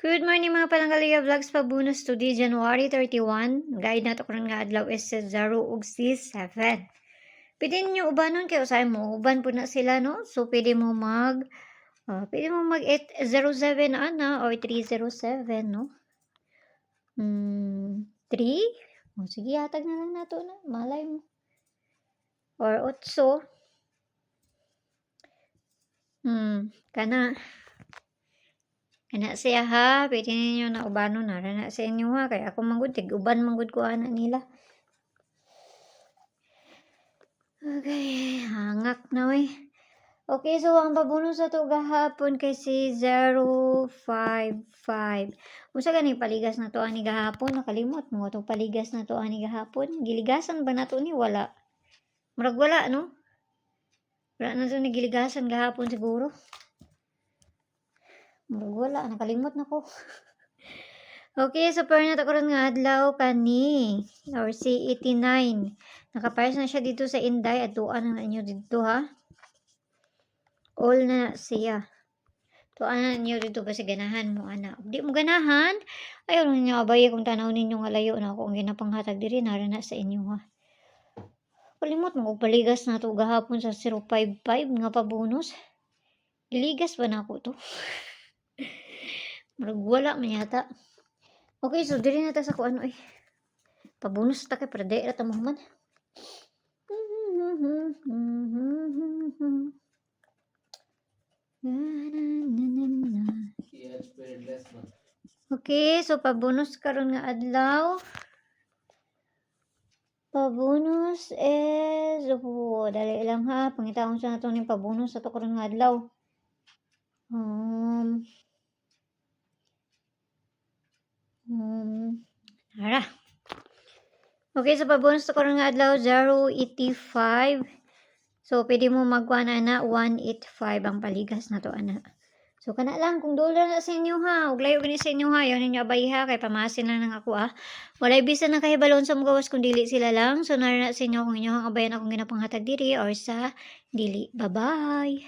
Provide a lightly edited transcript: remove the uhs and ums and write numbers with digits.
Good morning mga palanggalia vlogs pa bonus today January 31. Guide nato karon nga adlaw is 0 ug 7. Pwede niyo ubanon kay usay mo uban po na sila no. So pwede mo mag 807 ana or 307 no. 3. O sige hatag na lang nato na malay mo. Or 8. Kana siya ha, pwede ninyo na ubanon na sa inyo ha, kaya ako manggod, uban manggod ko ana nila. Okay, hangak na we. Okay, so ang pabuno sa to gahapon kay si 055. Usa gani paligas na to ani gahapon, nakalimot mo to paligas na to ani gahapon. Giligasan ba nato ni wala? Murag wala no? Wala na to ni giligasan gahapon siguro. Wala, nakalimot na ko. Okay, so para na karon nga adlaw kani or si 89. Nakapares na siya dito sa Inday at tuan na inyo dito ha. All na siya. Tuan na inyo dito ba sa ganahan mo ana. Di mo ganahan? Ayaw ninyo abay kung tanaw ninyo nga layo na ako ang ginapanghatag diri nara na sa inyo ha. Palimot mo paligas na to gahapon sa 055 nga pabonus. Giligas ba na ako to? Marag wala man yata. Okay, so diri na ta sa kuan oy. Pabonus ta kay para dai ra ta mohuman. Okay, so pabonus karon nga adlaw. Pabonus is dali lang ha, pangitaon sa nato ning pabonus sa to karon nga adlaw. Ara. Okay, so pabonus to karon nga adlaw 085. So pwede mo magkuha na 185 ang paligas na to ana. So kana lang kung dolar na sa inyo ha, ug layo gani sa inyo ha, yon ninyo abay ha kay pamasin lang nang ako Walay bisan na kahibalon sa mugawas kung dili sila lang. So nara na sa inyo kung inyo hang abayan akong ginapanghatag diri or sa dili. Bye-bye.